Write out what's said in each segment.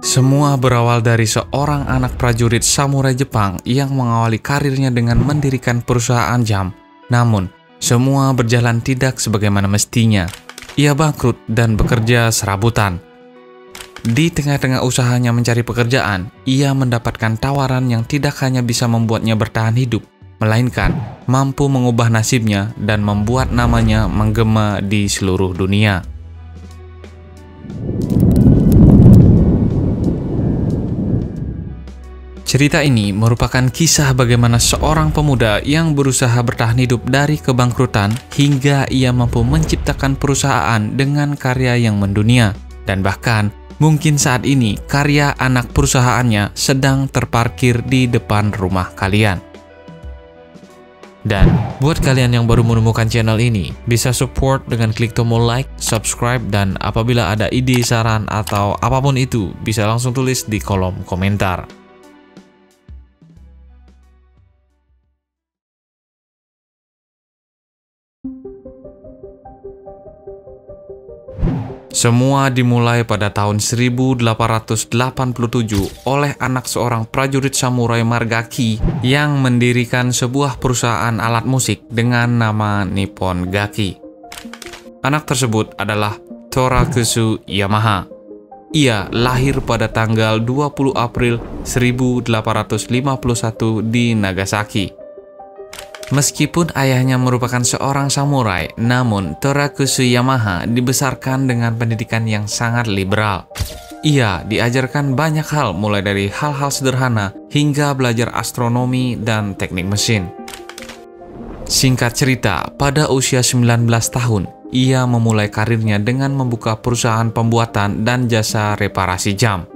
Semua berawal dari seorang anak prajurit samurai Jepang yang mengawali karirnya dengan mendirikan perusahaan jam. Namun, semua berjalan tidak sebagaimana mestinya. Ia bangkrut dan bekerja serabutan. Di tengah-tengah usahanya mencari pekerjaan, ia mendapatkan tawaran yang tidak hanya bisa membuatnya bertahan hidup, melainkan mampu mengubah nasibnya dan membuat namanya menggema di seluruh dunia. Cerita ini merupakan kisah bagaimana seorang pemuda yang berusaha bertahan hidup dari kebangkrutan hingga ia mampu menciptakan perusahaan dengan karya yang mendunia. Dan bahkan, mungkin saat ini karya anak perusahaannya sedang terparkir di depan rumah kalian. Dan buat kalian yang baru menemukan channel ini, bisa support dengan klik tombol like, subscribe, dan apabila ada ide, saran, atau apapun itu, bisa langsung tulis di kolom komentar. Semua dimulai pada tahun 1887 oleh anak seorang prajurit samurai Margaki yang mendirikan sebuah perusahaan alat musik dengan nama Nippon Gaki. Anak tersebut adalah Torakusu Yamaha. Ia lahir pada tanggal 20 April 1851 di Nagasaki. Meskipun ayahnya merupakan seorang samurai, namun Torakusu Yamaha dibesarkan dengan pendidikan yang sangat liberal. Ia diajarkan banyak hal mulai dari hal-hal sederhana hingga belajar astronomi dan teknik mesin. Singkat cerita, pada usia 19 tahun, ia memulai karirnya dengan membuka perusahaan pembuatan dan jasa reparasi jam.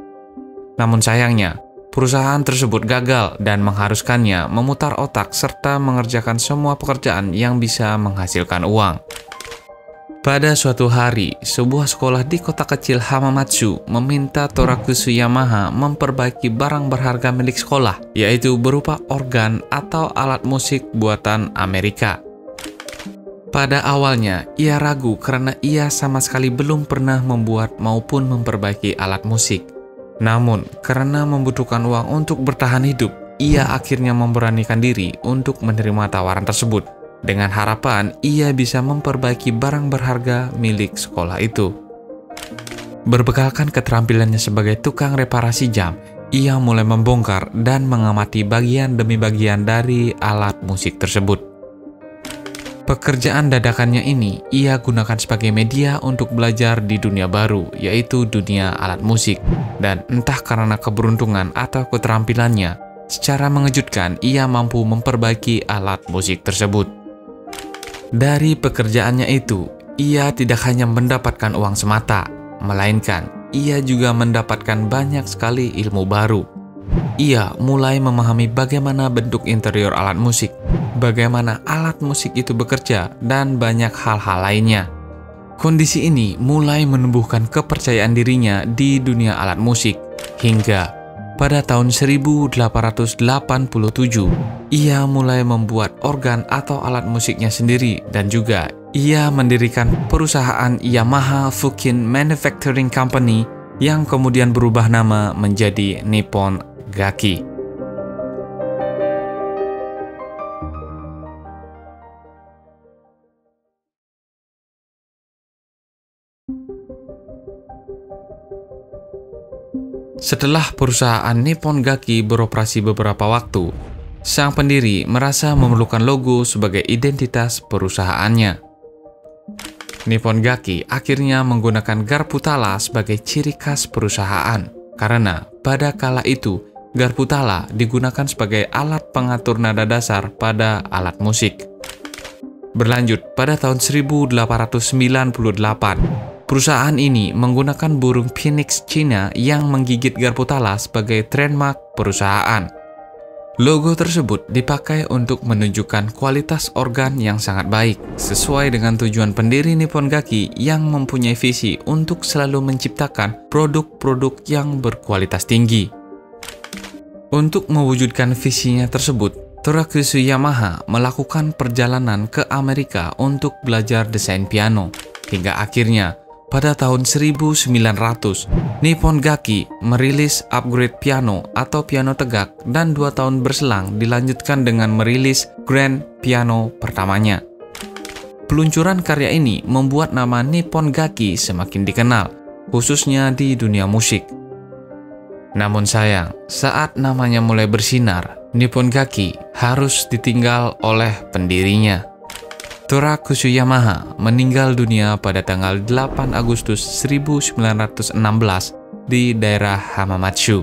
Namun sayangnya, perusahaan tersebut gagal dan mengharuskannya memutar otak serta mengerjakan semua pekerjaan yang bisa menghasilkan uang. Pada suatu hari, sebuah sekolah di kota kecil Hamamatsu meminta Torakusu Yamaha memperbaiki barang berharga milik sekolah, yaitu berupa organ atau alat musik buatan Amerika. Pada awalnya, ia ragu karena ia sama sekali belum pernah membuat maupun memperbaiki alat musik. Namun, karena membutuhkan uang untuk bertahan hidup, ia akhirnya memberanikan diri untuk menerima tawaran tersebut, dengan harapan ia bisa memperbaiki barang berharga milik sekolah itu. Berbekalkan keterampilannya sebagai tukang reparasi jam, ia mulai membongkar dan mengamati bagian demi bagian dari alat musik tersebut. Pekerjaan dadakannya ini ia gunakan sebagai media untuk belajar di dunia baru, yaitu dunia alat musik. Dan entah karena keberuntungan atau keterampilannya, secara mengejutkan ia mampu memperbaiki alat musik tersebut. Dari pekerjaannya itu, ia tidak hanya mendapatkan uang semata, melainkan ia juga mendapatkan banyak sekali ilmu baru. Ia mulai memahami bagaimana bentuk interior alat musik, bagaimana alat musik itu bekerja, dan banyak hal-hal lainnya. Kondisi ini mulai menumbuhkan kepercayaan dirinya di dunia alat musik, hingga pada tahun 1887, ia mulai membuat organ atau alat musiknya sendiri, dan juga ia mendirikan perusahaan Yamaha Fukin Manufacturing Company yang kemudian berubah nama menjadi Nippon Gaki. Setelah perusahaan Nippon Gaki beroperasi beberapa waktu, sang pendiri merasa memerlukan logo sebagai identitas perusahaannya. Nippon Gaki akhirnya menggunakan garpu tala sebagai ciri khas perusahaan, karena pada kala itu garpu tala digunakan sebagai alat pengatur nada dasar pada alat musik. Berlanjut, pada tahun 1898, perusahaan ini menggunakan burung phoenix Cina yang menggigit garpu tala sebagai trademark perusahaan. Logo tersebut dipakai untuk menunjukkan kualitas organ yang sangat baik, sesuai dengan tujuan pendiri Nippon Gaki yang mempunyai visi untuk selalu menciptakan produk-produk yang berkualitas tinggi. Untuk mewujudkan visinya tersebut, Torakusu Yamaha melakukan perjalanan ke Amerika untuk belajar desain piano, hingga akhirnya pada tahun 1900, Nippon Gaki merilis upgrade piano atau piano tegak dan 2 tahun berselang dilanjutkan dengan merilis grand piano pertamanya. Peluncuran karya ini membuat nama Nippon Gaki semakin dikenal, khususnya di dunia musik. Namun sayang, saat namanya mulai bersinar, Nippon Gaki harus ditinggal oleh pendirinya. Torakusu Yamaha meninggal dunia pada tanggal 8 Agustus 1916 di daerah Hamamatsu.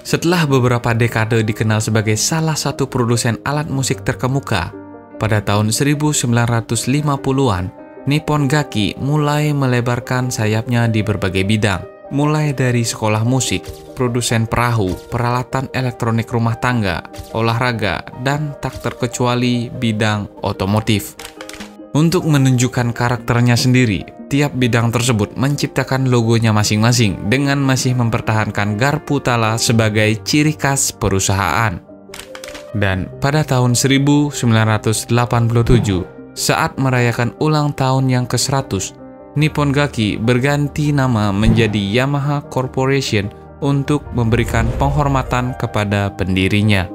Setelah beberapa dekade dikenal sebagai salah satu produsen alat musik terkemuka, pada tahun 1950-an, Nippon Gaki mulai melebarkan sayapnya di berbagai bidang. Mulai dari sekolah musik, produsen perahu, peralatan elektronik rumah tangga, olahraga, dan tak terkecuali bidang otomotif. Untuk menunjukkan karakternya sendiri, tiap bidang tersebut menciptakan logonya masing-masing dengan masih mempertahankan garpu tala sebagai ciri khas perusahaan. Dan pada tahun 1987, saat merayakan ulang tahun yang ke-100, Nippon Gaki berganti nama menjadi Yamaha Corporation untuk memberikan penghormatan kepada pendirinya.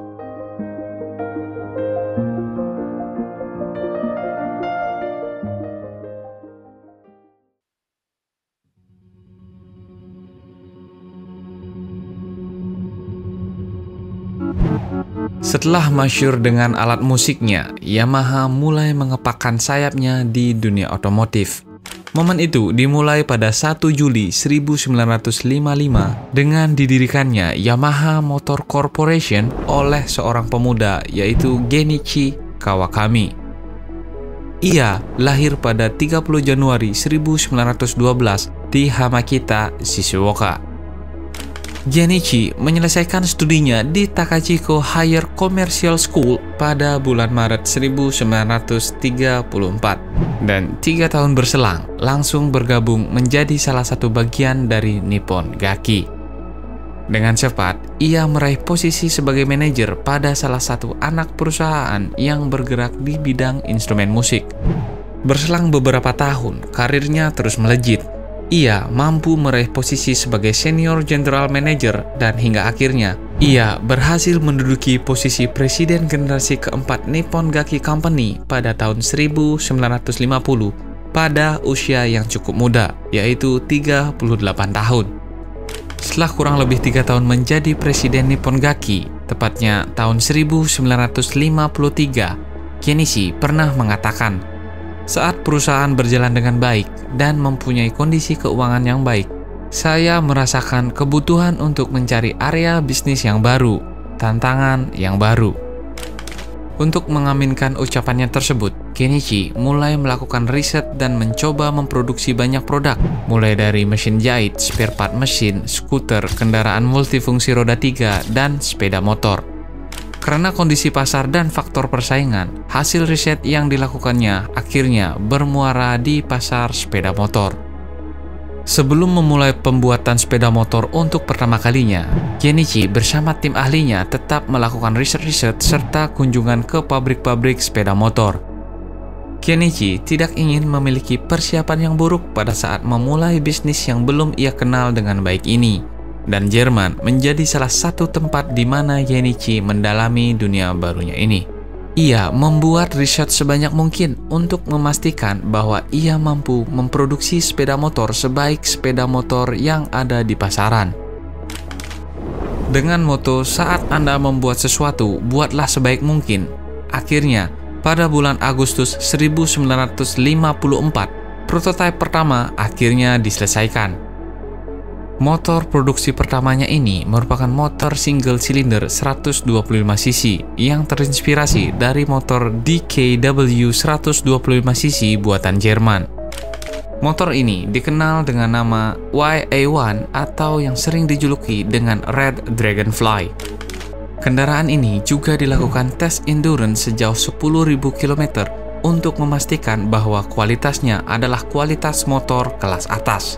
Setelah masyhur dengan alat musiknya, Yamaha mulai mengepakkan sayapnya di dunia otomotif. Momen itu dimulai pada 1 Juli 1955 dengan didirikannya Yamaha Motor Corporation oleh seorang pemuda yaitu Genichi Kawakami. Ia lahir pada 30 Januari 1912 di Hamakita, Shizuoka. Genichi menyelesaikan studinya di Takachiko Higher Commercial School pada bulan Maret 1934 dan 3 tahun berselang langsung bergabung menjadi salah satu bagian dari Nippon Gaki. Dengan cepat, ia meraih posisi sebagai manajer pada salah satu anak perusahaan yang bergerak di bidang instrumen musik. Berselang beberapa tahun, karirnya terus melejit. Ia mampu meraih posisi sebagai senior general manager dan hingga akhirnya ia berhasil menduduki posisi presiden generasi keempat Nippon Gaki Company pada tahun 1950 pada usia yang cukup muda, yaitu 38 tahun. Setelah kurang lebih 3 tahun menjadi presiden Nippon Gaki, tepatnya tahun 1953, Kenichi pernah mengatakan, "Saat perusahaan berjalan dengan baik dan mempunyai kondisi keuangan yang baik, saya merasakan kebutuhan untuk mencari area bisnis yang baru, tantangan yang baru." Untuk mengaminkan ucapannya tersebut, Kenichi mulai melakukan riset dan mencoba memproduksi banyak produk, mulai dari mesin jahit, spare part mesin, skuter, kendaraan multifungsi roda 3, dan sepeda motor. Karena kondisi pasar dan faktor persaingan, hasil riset yang dilakukannya akhirnya bermuara di pasar sepeda motor. Sebelum memulai pembuatan sepeda motor untuk pertama kalinya, Kenichi bersama tim ahlinya tetap melakukan riset-riset serta kunjungan ke pabrik-pabrik sepeda motor. Kenichi tidak ingin memiliki persiapan yang buruk pada saat memulai bisnis yang belum ia kenal dengan baik ini. Dan Jerman menjadi salah satu tempat di mana Kenichi mendalami dunia barunya ini. Ia membuat riset sebanyak mungkin untuk memastikan bahwa ia mampu memproduksi sepeda motor sebaik sepeda motor yang ada di pasaran. Dengan moto "saat Anda membuat sesuatu, buatlah sebaik mungkin", akhirnya pada bulan Agustus 1954, prototipe pertama akhirnya diselesaikan. Motor produksi pertamanya ini merupakan motor single silinder 125 cc yang terinspirasi dari motor DKW 125 cc buatan Jerman. Motor ini dikenal dengan nama YA1 atau yang sering dijuluki dengan Red Dragonfly. Kendaraan ini juga dilakukan tes endurance sejauh 10.000 km untuk memastikan bahwa kualitasnya adalah kualitas motor kelas atas.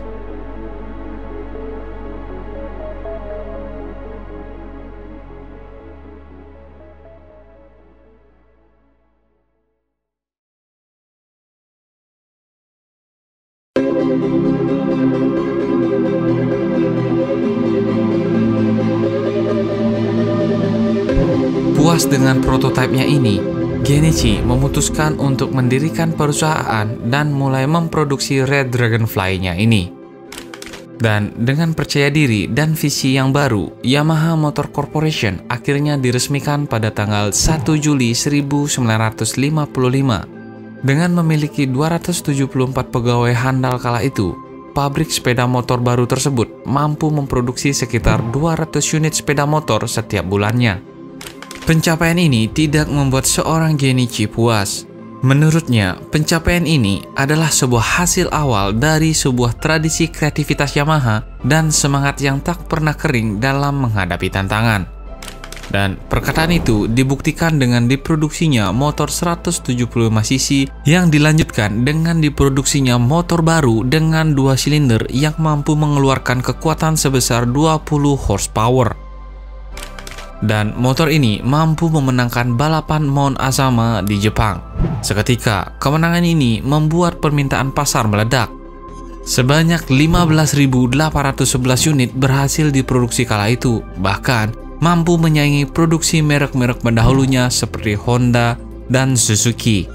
puas dengan prototipenya ini, Genichi memutuskan untuk mendirikan perusahaan dan mulai memproduksi Red Dragonfly-nya ini. Dan dengan percaya diri dan visi yang baru, Yamaha Motor Corporation akhirnya diresmikan pada tanggal 1 Juli 1955. Dengan memiliki 274 pegawai handal kala itu, pabrik sepeda motor baru tersebut mampu memproduksi sekitar 200 unit sepeda motor setiap bulannya. Pencapaian ini tidak membuat seorang Genichi puas. Menurutnya, pencapaian ini adalah sebuah hasil awal dari sebuah tradisi kreativitas Yamaha dan semangat yang tak pernah kering dalam menghadapi tantangan. Dan perkataan itu dibuktikan dengan diproduksinya motor 175 cc yang dilanjutkan dengan diproduksinya motor baru dengan 2 silinder yang mampu mengeluarkan kekuatan sebesar 20 horsepower. Dan motor ini mampu memenangkan balapan Mount Azama di Jepang. Seketika, kemenangan ini membuat permintaan pasar meledak. Sebanyak 15.811 unit berhasil diproduksi kala itu, bahkan mampu menyaingi produksi merek-merek pendahulunya seperti Honda dan Suzuki.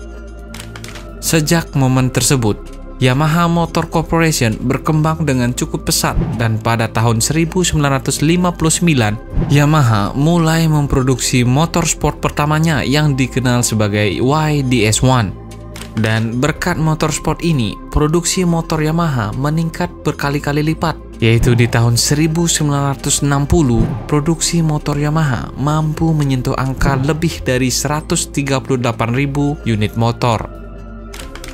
Sejak momen tersebut, Yamaha Motor Corporation berkembang dengan cukup pesat dan pada tahun 1959, Yamaha mulai memproduksi motor sport pertamanya yang dikenal sebagai YDS-1. Dan berkat motor sport ini, produksi motor Yamaha meningkat berkali-kali lipat, yaitu di tahun 1960, produksi motor Yamaha mampu menyentuh angka lebih dari 138.000 unit motor.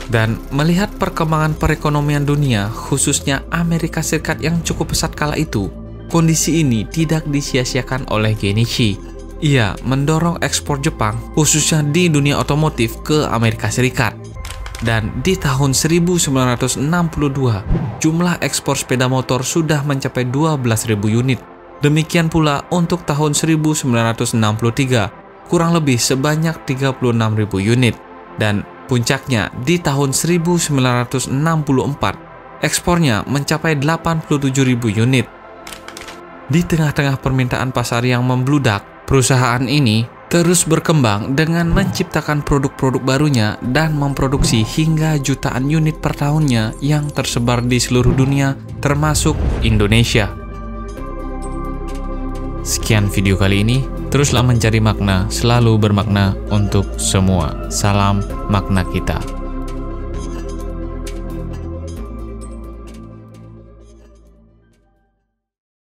Dan melihat perkembangan perekonomian dunia, khususnya Amerika Serikat yang cukup pesat kala itu, kondisi ini tidak disia-siakan oleh Genichi. Ia mendorong ekspor Jepang, khususnya di dunia otomotif, ke Amerika Serikat. Dan di tahun 1962, jumlah ekspor sepeda motor sudah mencapai 12.000 unit. Demikian pula untuk tahun 1963, kurang lebih sebanyak 36.000 unit. Dan puncaknya di tahun 1964, ekspornya mencapai 87.000 unit. Di tengah-tengah permintaan pasar yang membludak, perusahaan ini terus berkembang dengan menciptakan produk-produk barunya dan memproduksi hingga jutaan unit per tahunnya yang tersebar di seluruh dunia, termasuk Indonesia. Sekian video kali ini. Teruslah mencari makna, selalu bermakna untuk semua. Salam makna kita.